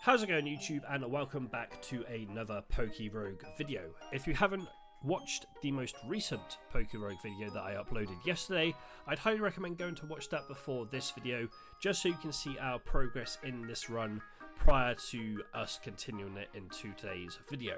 How's it going, YouTube, and welcome back to another Pokerogue video. If you haven't watched the most recent Pokerogue video that I uploaded yesterday, I'd highly recommend going to watch that before this video, just so you can see our progress in this run prior to us continuing it into today's video.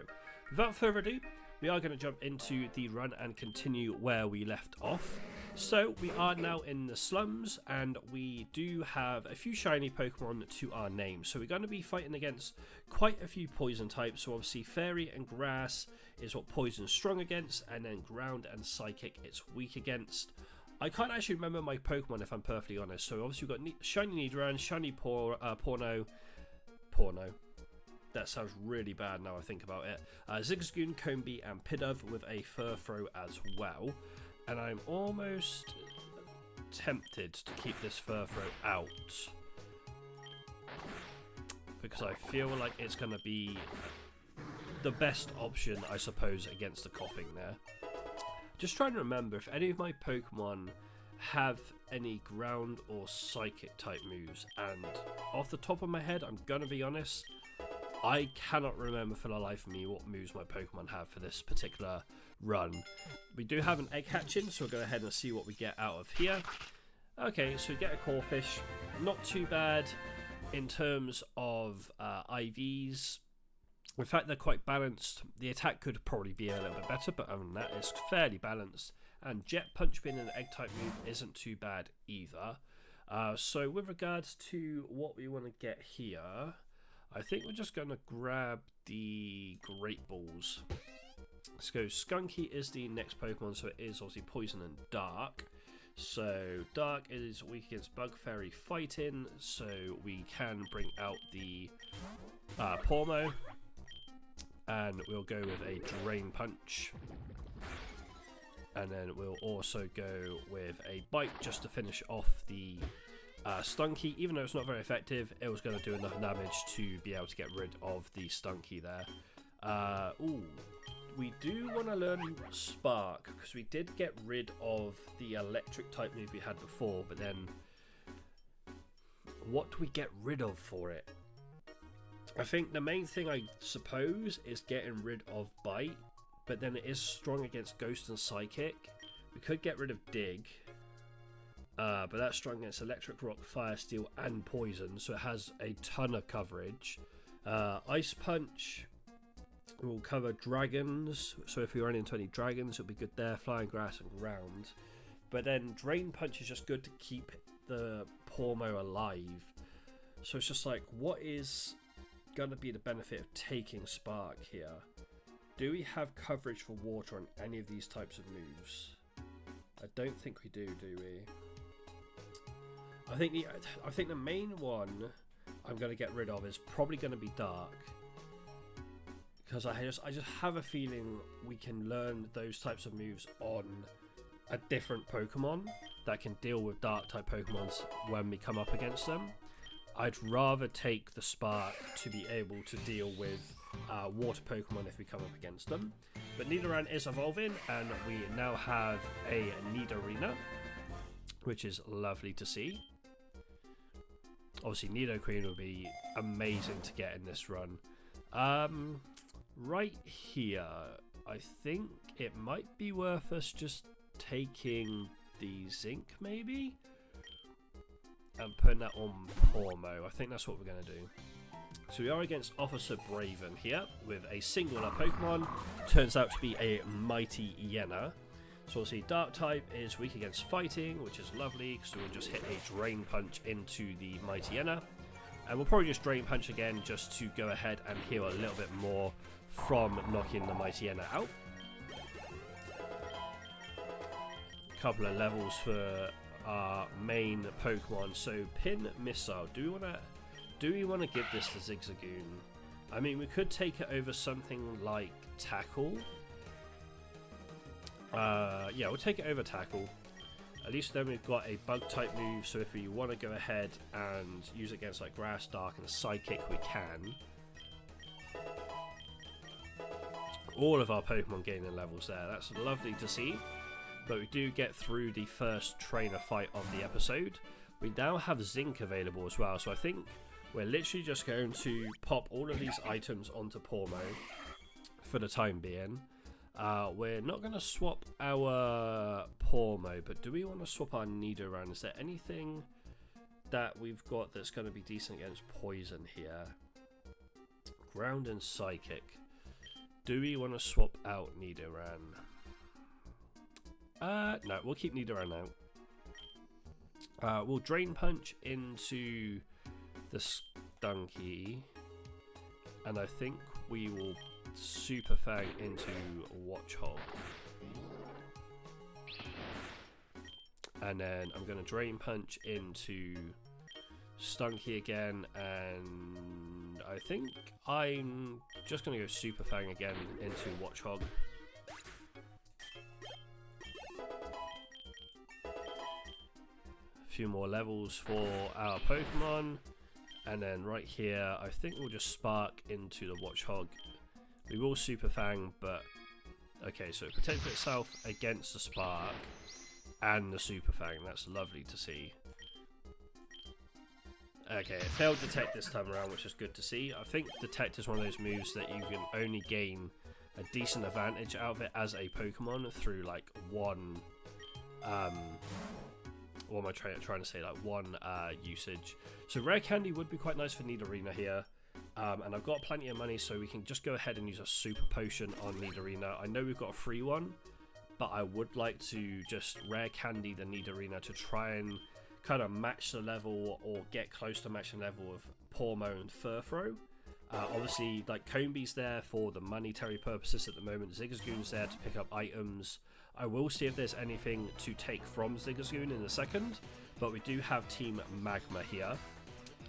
Without further ado, we are going to jump into the run and continue where we left off. So we are now in the slums, and we do have a few shiny Pokemon to our name. So we're going to be fighting against quite a few poison types. So obviously Fairy and Grass is what Poison's strong against, and then Ground and Psychic it's weak against. I can't actually remember my Pokemon if I'm perfectly honest. So obviously we've got Shiny Nidoran, Shiny Porno. That sounds really bad now I think about it. Zigzagoon, Combee and Pidove with a Furfrou as well. And I'm almost tempted to keep this Furfrou out, because I feel like it's going to be the best option, I suppose, against the coughing there. Just trying to remember if any of my Pokemon have any ground or psychic type moves, and off the top of my head, I'm going to be honest, I cannot remember for the life of me what moves my Pokemon have for this particular run. We do have an egg hatching, so we'll go ahead and see what we get out of here. Okay, so we get a Corphish. Not too bad in terms of IVs. In fact, they're quite balanced. The attack could probably be a little bit better, but other than that, it's fairly balanced. And Jet Punch being an egg type move isn't too bad either. So with regards to what we want to get here, I think we're just going to grab the Great Balls. Let's go. Skunky is the next Pokemon, so it is obviously Poison and Dark. So Dark is weak against Bug Fairy fighting, so we can bring out the Pormo, and we'll go with a Drain Punch. And then we'll also go with a Bite just to finish off the Stunky. Even though it's not very effective, it was going to do enough damage to be able to get rid of the Stunky there. Ooh, we do want to learn Spark, because we did get rid of the electric type move we had before, but then what do we get rid of for it? I think the main thing, I suppose, is getting rid of Bite, but then it is strong against Ghost and Psychic. We could get rid of Dig, but that's strong against Electric, Rock, Fire, Steel and Poison, so it has a ton of coverage. Ice Punch will cover dragons, so if we run into any dragons it'll be good there, flying, grass and ground. But then Drain Punch is just good to keep the Pormo alive. So it's just like, what is going to be the benefit of taking Spark here? Do we have coverage for water on any of these types of moves? I don't think we do we? I think the main one I'm going to get rid of is probably going to be Dark, because I just have a feeling we can learn those types of moves on a different Pokemon that can deal with Dark type Pokemons when we come up against them. I'd rather take the Spark to be able to deal with water Pokemon if we come up against them. But Nidoran is evolving, and we now have a Nidorina, which is lovely to see. Obviously Nidoqueen will be amazing to get in this run. Right here, I think it might be worth us just taking the Zinc maybe and putting that on Pormo. I think that's what we're going to do. So we are against Officer Braven here with a singular Pokemon. Turns out to be a Mighty Yena. So obviously Dark type is weak against fighting, which is lovely, because we'll just hit a Drain Punch into the Mighty Yena. And we'll probably just Drain Punch again just to go ahead and heal a little bit more from knocking the Mighty Yena out. Couple of levels for our main Pokemon. So Pin Missile. Do we want to give this to Zigzagoon? I mean, we could take it over something like Tackle. Yeah, we'll take it over Tackle. At least then we've got a bug type move, so if we want to go ahead and use it against like Grass, Dark and Psychic, we can. All of our Pokemon gaining levels there. That's lovely to see. But we do get through the first trainer fight of the episode. We now have Zinc available as well, so I think we're literally just going to pop all of these items onto Pormo for the time being. We're not going to swap our Pormo, but do we want to swap our Nidoran? Is there anything that we've got that's going to be decent against poison here? Ground and Psychic. Do we want to swap out Nidoran? No, we'll keep Nidoran out. We'll Drain Punch into the Stunky, and I think we will Super Fang into Watchhog. And then I'm going to Drain Punch into Stunky again, and I think I'm just going to go Super Fang again into Watchhog. A few more levels for our Pokemon, and then right here I think we'll just Spark into the Watchhog. We will Super Fang, but okay, so it protects itself against the Spark and the Super Fang. That's lovely to see. Okay, it failed Detect this time around, which is good to see. I think Detect is one of those moves that you can only gain a decent advantage out of it as a Pokemon through like one what am I trying to say, like one usage. So Rare Candy would be quite nice for Nidorina here. And I've got plenty of money, so we can just go ahead and use a Super Potion on Nidorina. I know we've got a free one, but I would like to just Rare Candy the Nidorina to try and kind of match the level or get close to matching the level of Pormo and Furfrou. Obviously, like Combie's there for the monetary purposes at the moment. Zigzagoon's there to pick up items. I will see if there's anything to take from Zigzagoon in a second, but we do have Team Magma here.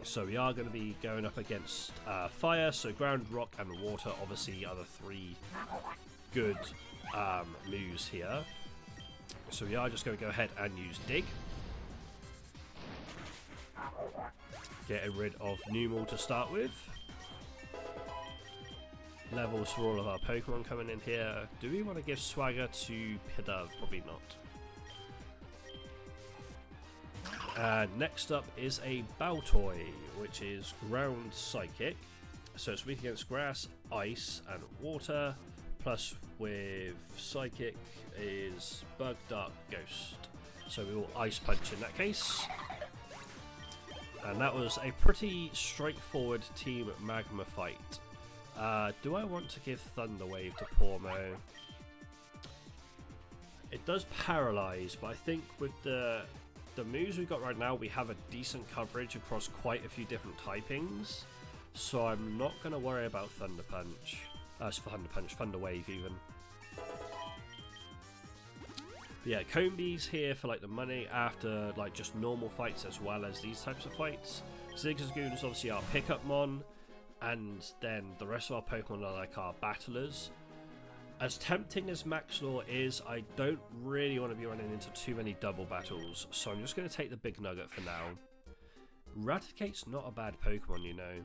So we are going to be going up against fire, so ground, rock and water obviously are the three good moves here. So we are just going to go ahead and use Dig. Getting rid of Numel to start with. Levels for all of our Pokemon coming in here. Do we want to give Swagger to Pidove? Probably not. Next up is a Baltoy, which is Ground Psychic. So it's weak against Grass, Ice and Water. Plus with Psychic is Bug, Dark, Ghost. So we will Ice Punch in that case. And that was a pretty straightforward Team Magma fight. Do I want to give Thunder Wave to Pormo? It does paralyze, but I think with the moves we've got right now, we have a decent coverage across quite a few different typings. So I'm not going to worry about Thunder Punch. Thunder Wave even. But yeah, Combie's here for like the money after like just normal fights as well as these types of fights. Zigzagoon is obviously our pickup mon, and then the rest of our Pokemon are like our battlers. As tempting as Maxlore is, I don't really want to be running into too many double battles, so I'm just going to take the big nugget for now. Raticate's not a bad Pokemon, you know,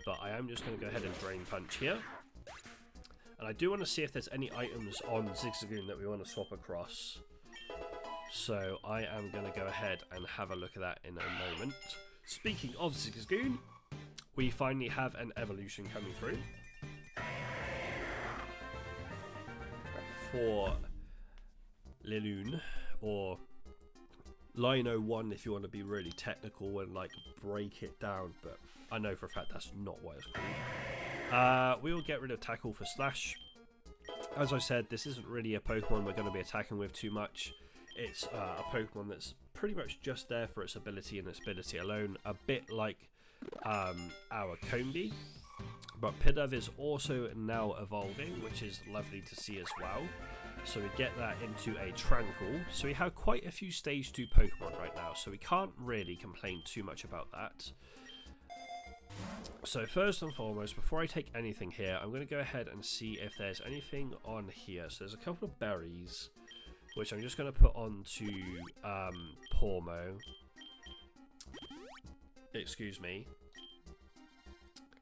but I am just going to go ahead and Drain Punch here. And I do want to see if there's any items on Zigzagoon that we want to swap across. So I am going to go ahead and have a look at that in a moment. Speaking of Zigzagoon, we finally have an evolution coming through. For Liloon, or Lino 1 if you want to be really technical and like break it down, but I know for a fact that's not what it's called. We will get rid of Tackle for Slash. As I said, this isn't really a Pokemon we're going to be attacking with too much. It's a Pokemon that's pretty much just there for its ability and its ability alone, a bit like our Combee. But Pidove is also now evolving, which is lovely to see as well. So we get that into a Tranquil. So we have quite a few Stage 2 Pokemon right now, so we can't really complain too much about that. So first and foremost, before I take anything here, I'm going to go ahead and see if there's anything on here. So there's a couple of berries, which I'm just going to put onto Pormo. Excuse me.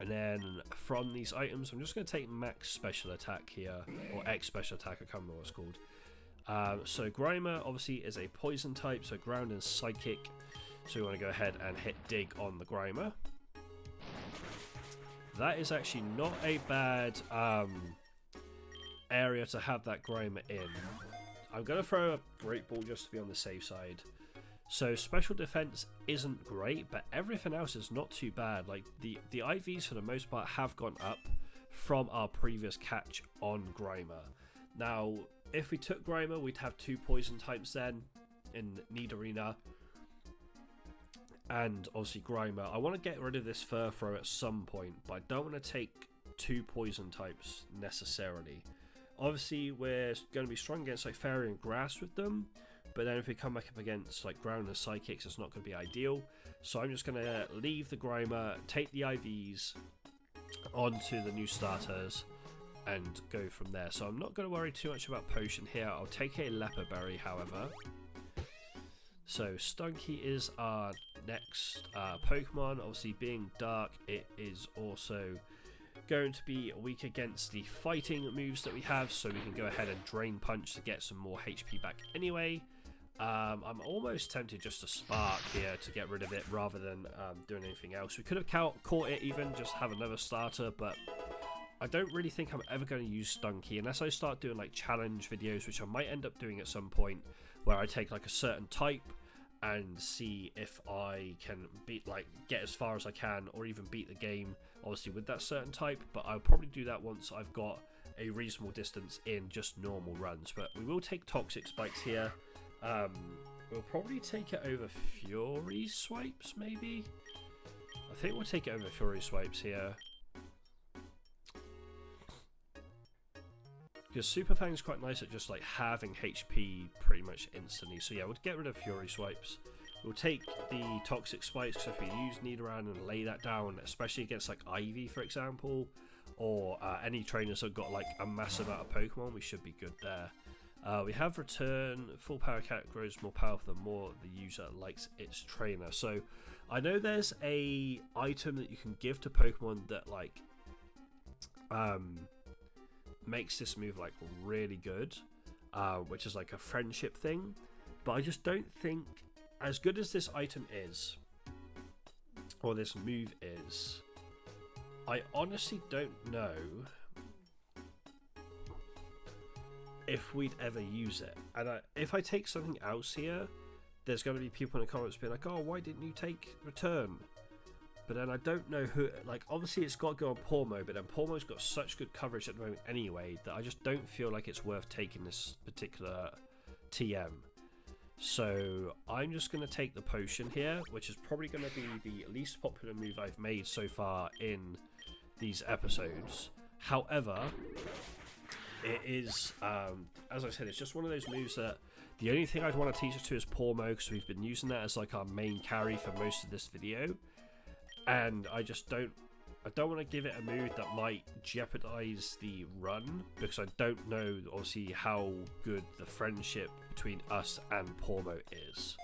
And then from these items, I'm just going to take Max Special Attack here, or X Special Attack, I can't remember what it's called. So Grimer obviously is a poison type, so Ground and Psychic. So we want to go ahead and hit Dig on the Grimer. that is actually not a bad area to have that Grimer in. I'm going to throw a Great Ball just to be on the safe side. So special defense isn't great, but everything else is not too bad. Like the IVs for the most part have gone up from our previous catch on Grimer. Now, if we took Grimer, we'd have 2 poison types then in Nidorina. And obviously Grimer. I want to get rid of this Furthrow at some point, but I don't want to take 2 poison types necessarily. Obviously, we're going to be strong against like Fairy and Grass with them, but then if we come back up against like Ground and Psychics, it's not going to be ideal. So I'm just going to leave the Grimer, take the IVs onto the new starters, and go from there. So I'm not going to worry too much about Potion here. I'll take a Leopard Berry, however. So Stunky is our next Pokemon. Obviously, being dark, it is also going to be weak against the fighting moves that we have, so we can go ahead and Drain Punch to get some more HP back anyway. I'm almost tempted just to Spark here to get rid of it rather than doing anything else. We could have caught it even, just have another starter, but I don't really think I'm ever going to use Stunky unless I start doing like challenge videos, which I might end up doing at some point, where I take like a certain type and see if I can get as far as I can, or even beat the game obviously with that certain type. But I'll probably do that once I've got a reasonable distance in just normal runs. But we will take Toxic Spikes here. We'll probably take it over Fury Swipes, maybe. I think we'll take it over Fury Swipes here, because Super Fang is quite nice at just like having HP pretty much instantly. So yeah, we'll get rid of Fury Swipes. We'll take the Toxic Spikes, because if we use Nidoran and lay that down, especially against like Ivy, for example, or any trainers that got like a massive amount of Pokemon, we should be good there. We have Return. Full Power Cat grows more powerful the more the user likes its trainer. So I know there's a item that you can give to Pokemon that like makes this move like really good, which is like a friendship thing, but I just don't think, as good as this item is, or this move is, I honestly don't know if we'd ever use it. And if I take something else here, there's going to be people in the comments being like, oh, why didn't you take Return? But then I don't know who, like, obviously it's got to go on Pormo, but then Pormo's got such good coverage at the moment anyway that I just don't feel like it's worth taking this particular TM. So I'm just going to take the Potion here, which is probably going to be the least popular move I've made so far in these episodes. However, it is, as I said, it's just one of those moves that the only thing I'd want to teach it to is Pormo, because we've been using that as like our main carry for most of this video. And I don't want to give it a move that might jeopardize the run, because I don't know obviously how good the friendship between us and Pormo is.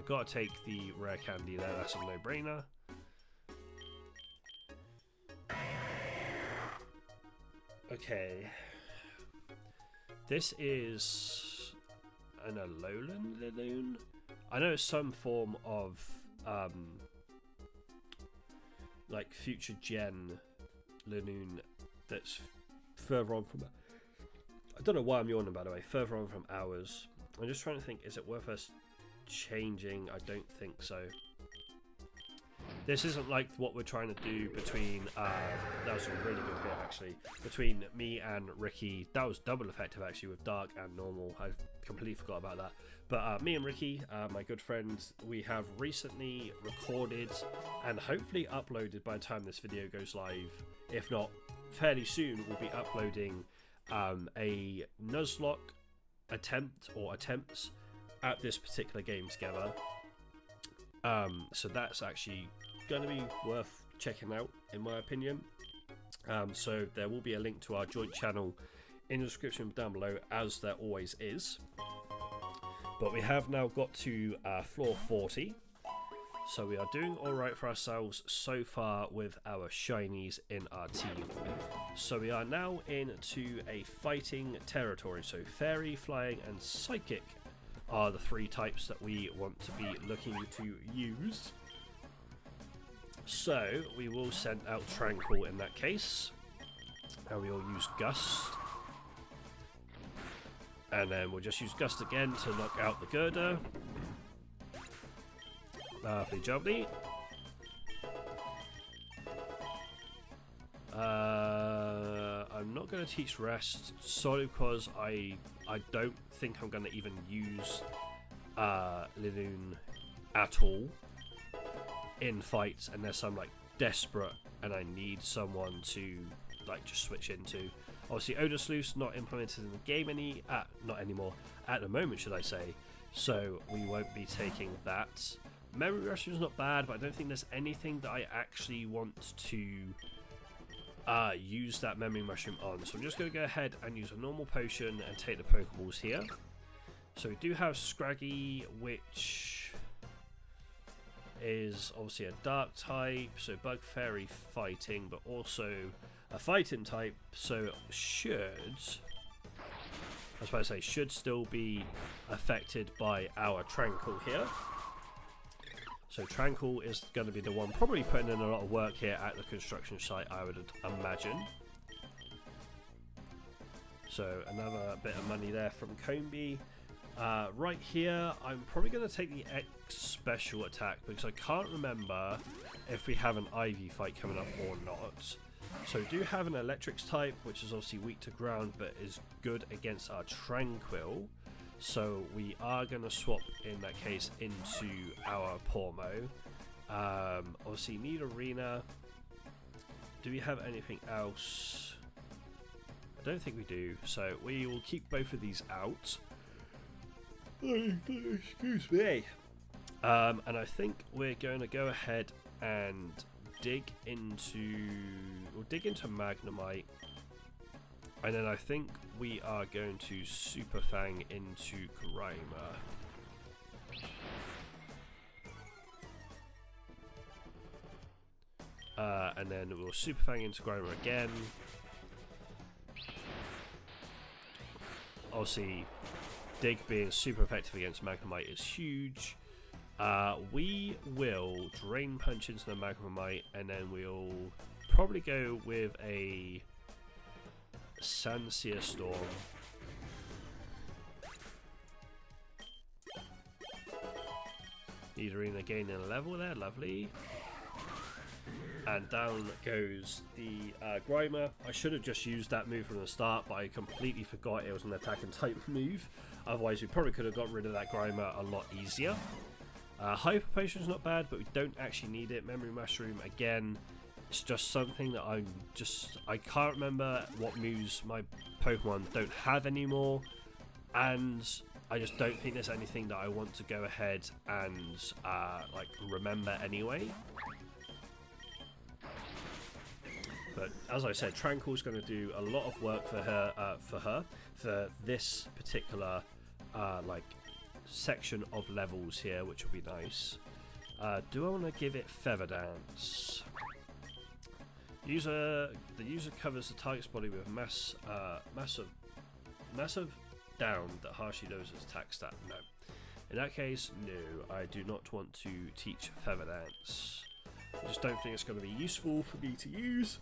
Gotta take the rare candy there, that's a no-brainer. Okay, this is an Alolan Linoon. I know it's some form of like future gen Linoon that's further on from, I don't know why I'm yawning by the way, further on from ours. I'm just trying to think, is it worth us changing? I don't think so. This isn't like what we're trying to do between, that was a really good hit actually, between me and Ricky. That was double effective actually with Dark and Normal. I completely forgot about that. But me and Ricky, my good friends, we have recently recorded and hopefully uploaded by the time this video goes live. If not, fairly soon we'll be uploading a Nuzlocke attempt or attempts at this particular game together. So that's actually going to be worth checking out in my opinion. So there will be a link to our joint channel in the description down below, as there always is. But we have now got to floor 40, so we are doing alright for ourselves so far with our shinies in our team. So we are now into a fighting territory, so Fairy, Flying and Psychic are the 3 types that we want to be looking to use. So we will send out Tranquil in that case, and we will use Gust, and then we'll just use Gust again to knock out the Girder. Lovely jubbly. I'm not going to teach Rest solely because I don't think I'm going to even use Linoon at all in fights unless I'm like desperate and I need someone to like just switch into. Obviously Odor Sluice not implemented in the game not anymore at the moment, should I say, so we won't be taking that. Memory Mushroom is not bad, but I don't think there's anything that I actually want to use that Memory Mushroom on. So I'm just going to go ahead and use a normal potion and take the Pokeballs here. So we do have Scraggy, which is obviously a dark type, so Bug Fairy fighting, but also a fighting type, so should, I was about to say, should still be affected by our Tranquil here. So Tranquil is going to be the one probably putting in a lot of work here at the construction site, I would imagine. So another bit of money there from Comi. Right here, I'm probably going to take the X special attack because I can't remember if we have an Ivy fight coming up or not. So we do have an Electrics type, which is obviously weak to ground but is good against our Tranquil. So we are going to swap in that case into our Pormo. Obviously need Arena. Do we have anything else? I don't think we do. So we will keep both of these out. Excuse me. And I think we're going to go ahead and dig into Magnemite. And then I think we are going to Super Fang into Grimer. And then we'll Super Fang into Grimer again. Obviously, Dig being super effective against Magnemite is huge. We will Drain Punch into the Magnemite, and then we'll probably go with a Sansear Storm. Nidorina gaining a level there, lovely. And down goes the Grimer. I should have just used that move from the start, but I completely forgot it was an attack and type move. Otherwise we probably could have got rid of that Grimer a lot easier. Hyper Potion is not bad, but we don't actually need it. Memory Mushroom, again, it's just something that I can't remember what moves my Pokemon don't have anymore, and I just don't think there's anything that I want to go ahead and like remember anyway. But as I said, Tranquil's going to do a lot of work for her, for this particular like section of levels here, which will be nice. Do I want to give it Feather Dance? The user covers the target's body with massive down that harshly lowers its attack stat. No. In that case, no, I do not want to teach Feather Dance. I just don't think it's going to be useful for me to use.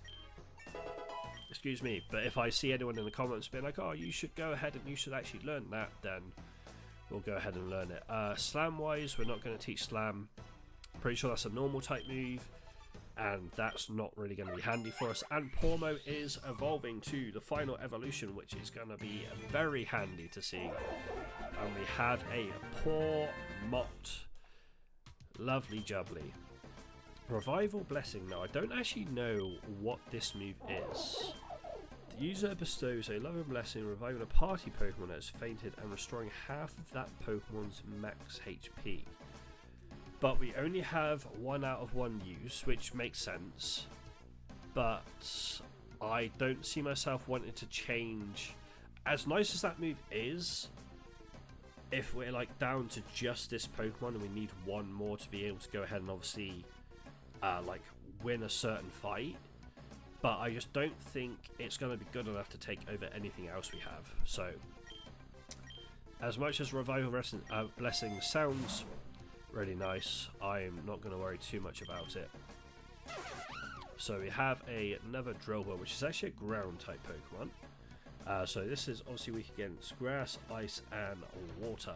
Excuse me, but if I see anyone in the comments being like, oh, you should go ahead and you should actually learn that, then we'll go ahead and learn it. Slam wise, we're not going to teach Slam. Pretty sure that's a normal type move, and that's not really going to be handy for us. And Pormo is evolving to the final evolution, which is going to be very handy to see. And we have a Pormot. Lovely jubbly. Revival Blessing. Now, I don't actually know what this move is. The user bestows a loving blessing, reviving a party Pokemon that has fainted and restoring half of that Pokemon's max HP. But we only have 1 out of 1 use, which makes sense. But I don't see myself wanting to change. As nice as that move is, if we're like down to just this Pokemon and we need 1 more to be able to go ahead and obviously like win a certain fight, but I just don't think it's going to be good enough to take over anything else we have. So as much as Revival Blessing sounds really nice, I'm not going to worry too much about it. So we have another Drillbur, which is actually a ground type Pokemon. So this is obviously weak against grass, ice, and water.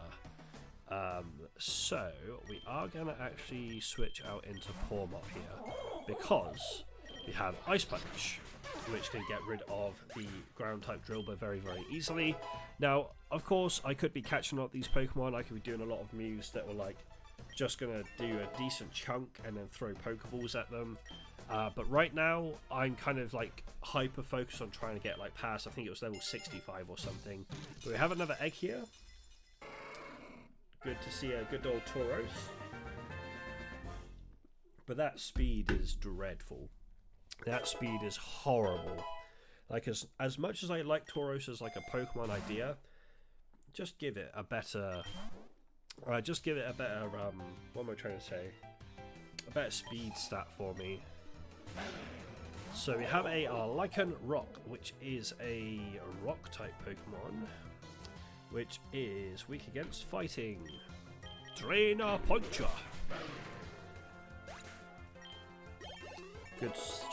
So we are going to actually switch out into Pawmot here, because we have Ice Punch, which can get rid of the ground type Drillbur very, very easily. Now, of course, I could be catching up these Pokemon. I could be doing a lot of moves that were like just going to do a decent chunk and then throw Pokeballs at them. But right now, I'm kind of like hyper focused on trying to get like past, I think it was level 65 or something. But we have another egg here. Good to see a good old Tauros. But that speed is dreadful. That speed is horrible. Like, as much as I like Tauros as like a Pokemon idea, just give it a better... what am I trying to say? A better speed stat for me. So we have a Lycan Rock, which is a rock type Pokemon, which is weak against fighting. Trainer Puncher. Good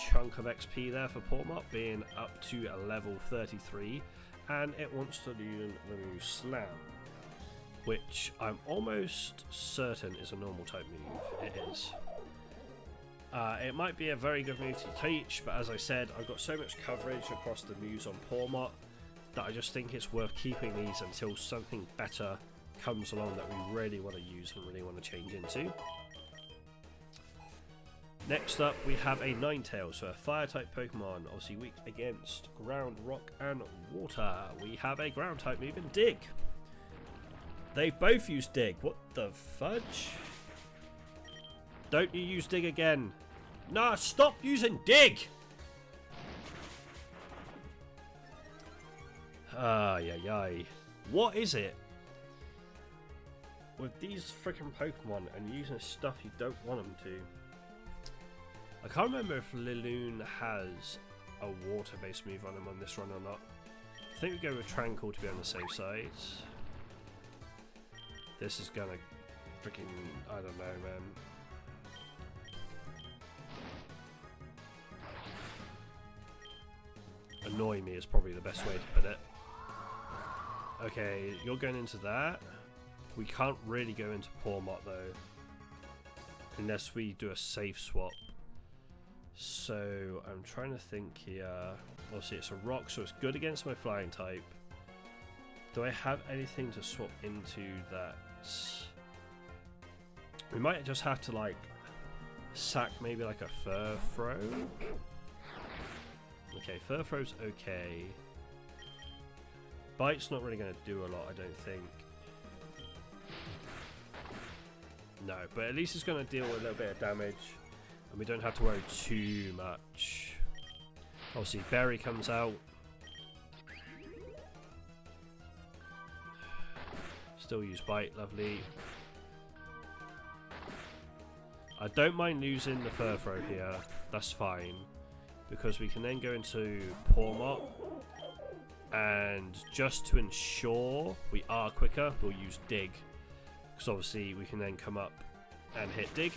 chunk of XP there for Pawmot, being up to a level 33, and it wants to do the move Slam, which I'm almost certain is a normal type move. It is. It might be a very good move to teach, but as I said, I've got so much coverage across the moves on Pawmot that I just think it's worth keeping these until something better comes along that we really want to use and really want to change into. Next up, we have a Ninetales, so a Fire-type Pokemon, obviously weak against Ground, Rock, and Water. We have a Ground-type move in Dig. They've both used Dig. What the fudge? Don't you use Dig again. Nah, stop using Dig! Ay. What is it with these freaking Pokemon and using stuff you don't want them to? I can't remember if Liloon has a water-based move on him on this run or not. I think we go with Tranquil to be on the safe side. This is gonna freaking... I don't know, man. Annoy me is probably the best way to put it. Okay, you're going into that. We can't really go into Pawmot though, unless we do a safe swap. So I'm trying to think here. Obviously it's a rock, so it's good against my flying type. Do I have anything to swap into that? We might just have to like sack maybe like a Furfrou. Okay, Furfrou's okay. Bite's not really going to do a lot, I don't think. No, but at least it's going to deal with a little bit of damage, and we don't have to worry too much. Obviously, Berry comes out. Still use Bite, lovely. I don't mind losing the Furfrou here, that's fine, because we can then go into Pawmot, and just to ensure we are quicker, we'll use Dig, because obviously we can then come up and hit Dig,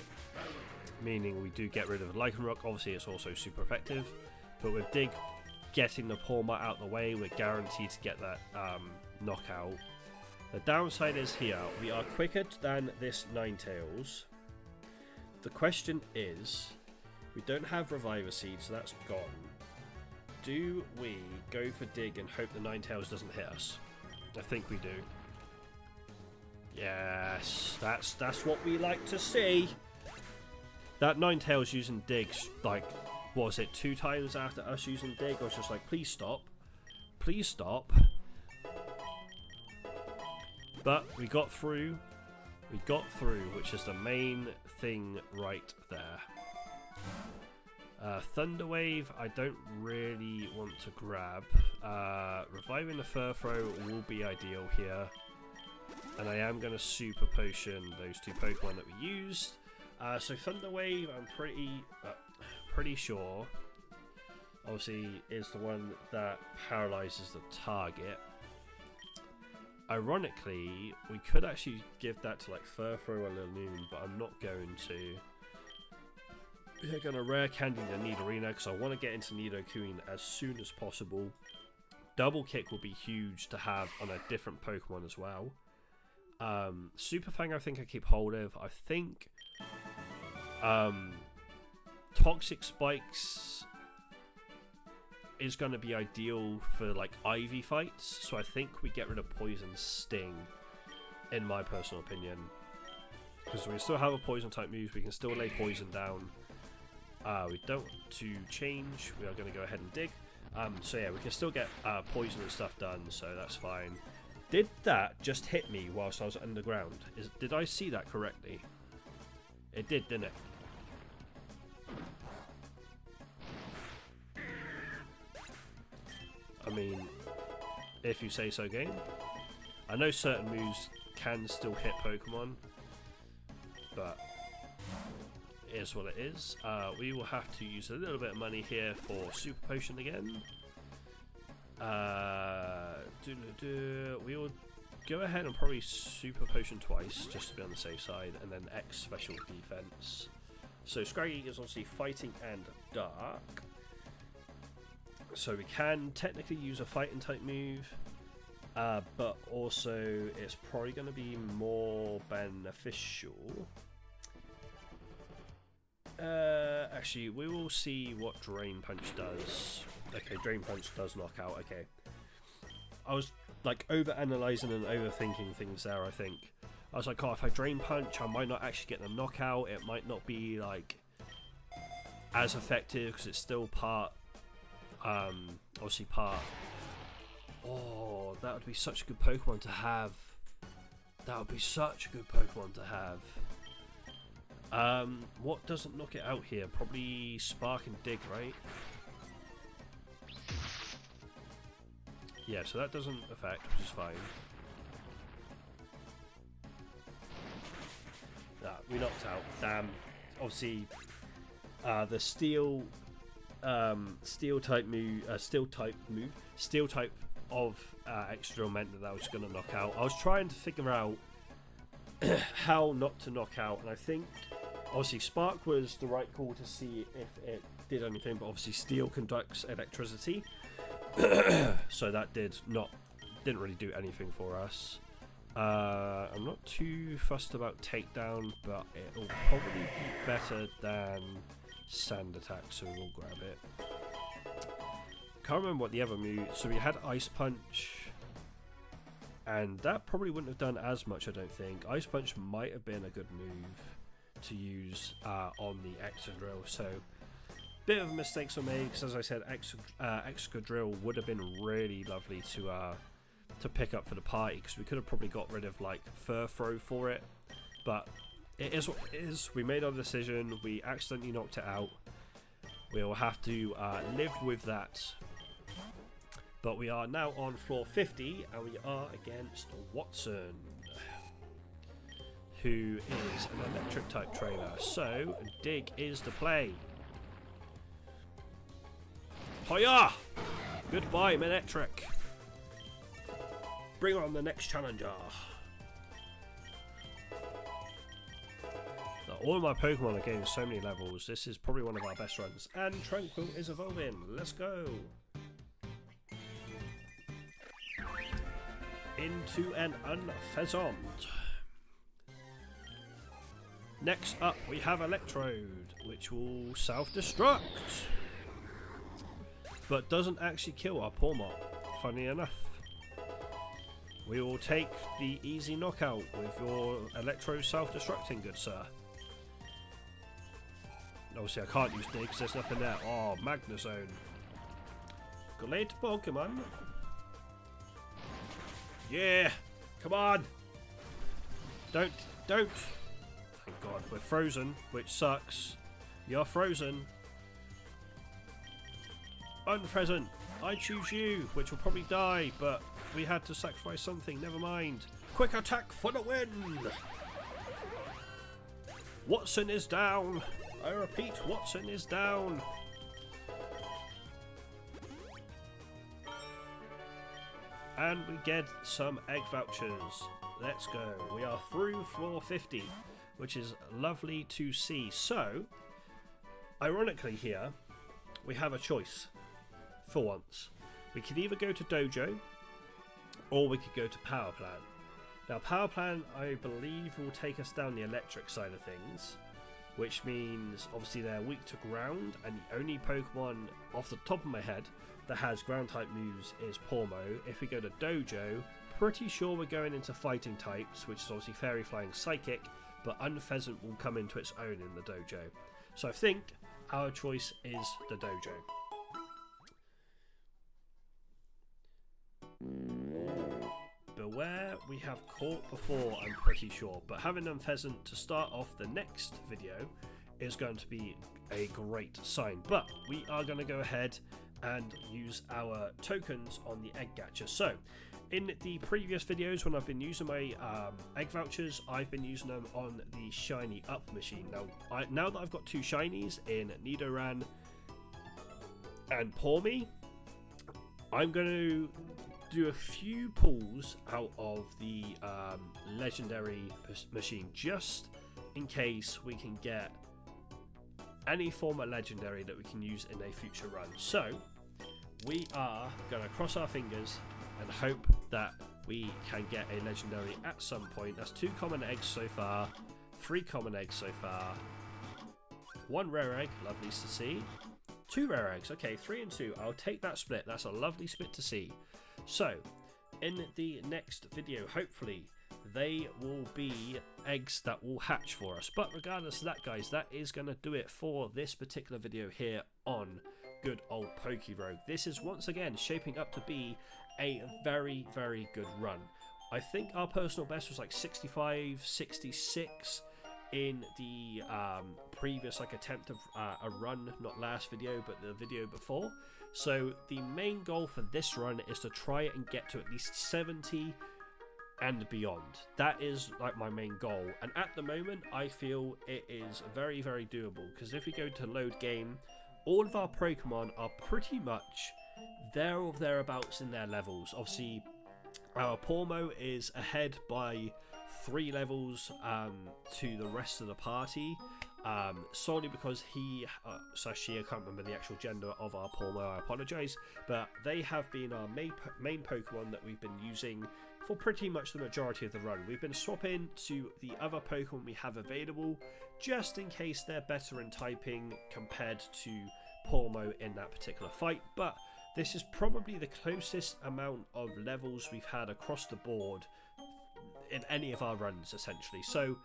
meaning we do get rid of the Lycanroc. Obviously it's also super effective, but with Dig getting the Pawmot out the way, we're guaranteed to get that knockout. The downside is here, we are quicker than this Ninetales. The question is, we don't have Reviver Seed, so that's gone. Do we go for Dig and hope the Ninetales doesn't hit us? I think we do. Yes, that's what we like to see. That Ninetales using Dig, like, what was it, 2 times after us using Dig? I was just like, please stop. Please stop. But we got through. We got through, which is the main thing right there. Thunder Wave, I don't really want to grab. Reviving the Furfrou will be ideal here. And I am going to Super Potion those 2 Pokemon that we used. So Thunder Wave, I'm pretty sure, obviously, is the one that paralyzes the target. Ironically, we could actually give that to like Furfrou or Liloon, but I'm not going to. We're going to rare candy the Need Arena because I want to get into Nidoqueen as soon as possible. Double Kick will be huge to have on a different Pokemon as well. Super Fang I think I keep hold of. I think Toxic Spikes is going to be ideal for like Ivy fights, so I think we get rid of Poison Sting, in my personal opinion, because we still have a poison type move, we can still lay poison down. We don't want to change, we are going to go ahead and dig. So yeah, we can still get poison and stuff done, so that's fine. Did that just hit me whilst I was underground? Did I see that correctly? It did, didn't it? I mean, if you say so, game. I know certain moves can still hit Pokemon, but it is what it is. We will have to use a little bit of money here for Super Potion again. We will go ahead and probably Super Potion twice, just to be on the safe side, and then X Special Defense. So Scraggy is obviously Fighting and Dark. So we can technically use a fighting type move, but also it's probably going to be more beneficial. Actually, we will see what Drain Punch does. Okay, Drain Punch does knock out. Okay, I was like over-analysing and overthinking things there, I think. I was like, oh, if I Drain Punch, I might not actually get the knockout. It might not be like as effective because it's still part. Obviously part. Oh, that would be such a good Pokemon to have. That would be such a good Pokemon to have. What doesn't knock it out here? Probably Spark and Dig, right? Yeah, so that doesn't affect, which is fine. We knocked out. Damn. Obviously, the Steel type of Extra meant that was going to knock out. I was trying to figure out how not to knock out, and I think obviously Spark was the right call to see if it did anything, but obviously Steel conducts electricity, so that didn't really do anything for us. I'm not too fussed about takedown, but it'll probably be better than Sand Attack, so we'll grab it. Can't remember what the other move. So we had Ice Punch, and that probably wouldn't have done as much, I don't think. Ice Punch might have been a good move to use on the Excadrill, so bit of mistakes were made, because as I said, Excadrill would have been really lovely to pick up for the party, because we could have probably got rid of like Furthrow for it, but it is what it is. We made our decision, we accidentally knocked it out. We'll have to live with that. But we are now on floor 50, and we are against Wattson, who is an electric type trainer. So Dig is the play. Hiya! Goodbye, Manectric. Bring on the next challenger. Now, all of my Pokemon are getting so many levels. This is probably one of our best runs. And Tranquil is evolving. Let's go. Into an Unfezant. Next up, we have Electrode, which will self-destruct, but doesn't actually kill our Pawmot, funny enough. We will take the easy knockout with your Electrode self-destructing, good sir. Obviously I can't use Dig because there's nothing there. Oh, Magnezone. Great Pokemon. Yeah, come on. Don't. Thank God, we're frozen, which sucks. You're frozen. Unpheasant, I choose you, which will probably die, but we had to sacrifice something, never mind. Quick attack for the win! Wattson is down. I repeat, Wattson is down. And we get some egg vouchers. Let's go. We are through floor 50, which is lovely to see. So, ironically here, we have a choice for once. We could either go to Dojo, or we could go to Power Plan. Now, Power Plan, I believe, will take us down the electric side of things, which means, obviously, they're weak to ground, and the only Pokemon, off the top of my head, that has ground-type moves is Pormo. If we go to Dojo, pretty sure we're going into fighting types, which is obviously Fairy, Flying, Psychic, but Unpheasant will come into its own in the Dojo. So I think our choice is the Dojo. Beware, we have caught before, I'm pretty sure, but having Unpheasant to start off the next video is going to be a great sign. But we are going to go ahead and use our tokens on the egg gacha. So in the previous videos, when I've been using my egg vouchers, I've been using them on the shiny up machine. Now that I've got 2 shinies in Nidoran and Pormy, I'm going to do a few pulls out of the legendary machine, just in case we can get any form of legendary that we can use in a future run. So we are going to cross our fingers and hope that we can get a legendary at some point. That's 2 common eggs so far, 3 common eggs so far, 1 rare egg, lovely to see, 2 rare eggs, okay, 3 and 2, I'll take that split, that's a lovely split to see. So in the next video, hopefully they will be eggs that will hatch for us. But regardless of that, guys, that is going to do it for this particular video here on good old Pokerogue. This is once again shaping up to be a very, very good run. I think our personal best was like 65, 66 in the previous attempt of a run, not last video but the video before. So the main goal for this run is to try and get to at least 70 and beyond. That is like my main goal, and at the moment I feel it is very, very doable, because if we go to load game, all of our Pokemon are pretty much there or thereabouts in their levels. Obviously our Pormo is ahead by 3 levels to the rest of the party, solely because he /she, I can't remember the actual gender of our Pormo, I apologise, but they have been our main Pokemon that we've been using for pretty much the majority of the run. We've been swapping to the other Pokemon we have available, just in case they're better in typing compared to Pormo in that particular fight, but this is probably the closest amount of levels we've had across the board in any of our runs, essentially. So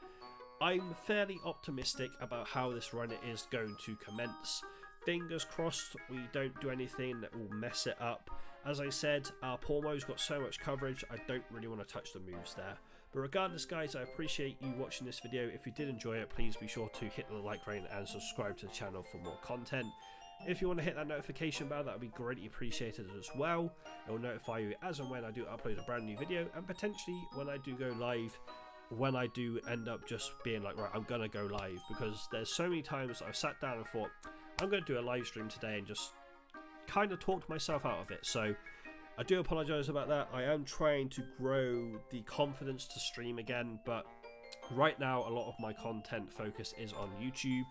I'm fairly optimistic about how this run is going to commence. Fingers crossed we don't do anything that will mess it up. As I said, our Pormo's got so much coverage, I don't really want to touch the moves there. But regardless, guys, I appreciate you watching this video. If you did enjoy it, please be sure to hit the like button and subscribe to the channel for more content. If you want to hit that notification bell, that would be greatly appreciated as well. It will notify you as and when I do upload a brand new video, and potentially when I do go live, when I do end up just being like, right, I'm gonna go live, because there's so many times I've sat down and thought I'm gonna do a live stream today and just kind of talked myself out of it. So I do apologize about that. I am trying to grow the confidence to stream again, but right now a lot of my content focus is on YouTube.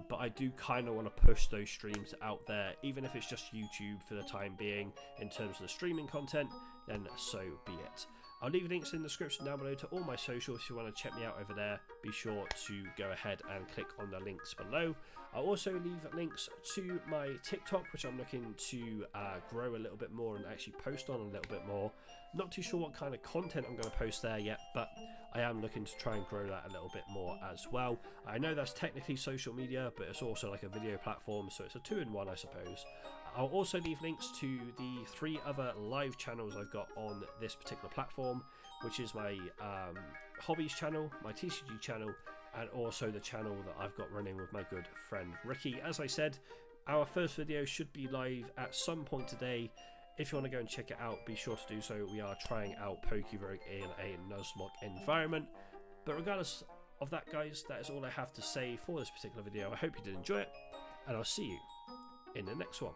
But I do kind of want to push those streams out there, even if it's just YouTube for the time being. In terms of the streaming content, then so be it. I'll leave links in the description down below to all my socials. If you want to check me out over there, be sure to go ahead and click on the links below. I'll also leave links to my TikTok, which I'm looking to grow a little bit more and actually post on a little bit more. Not too sure what kind of content I'm going to post there yet, but I am looking to try and grow that a little bit more as well. I know that's technically social media, but it's also like a video platform, so it's a 2-in-1, I suppose. I'll also leave links to the 3 other live channels I've got on this particular platform, which is my Hobbies Channel, my TCG Channel, and also the channel that I've got running with my good friend Ricky. As I said, our first video should be live at some point today. If you want to go and check it out, be sure to do so. We are trying out Pokerogue in a Nuzlocke environment. But regardless of that, guys, that is all I have to say for this particular video. I hope you did enjoy it, and I'll see you in the next one.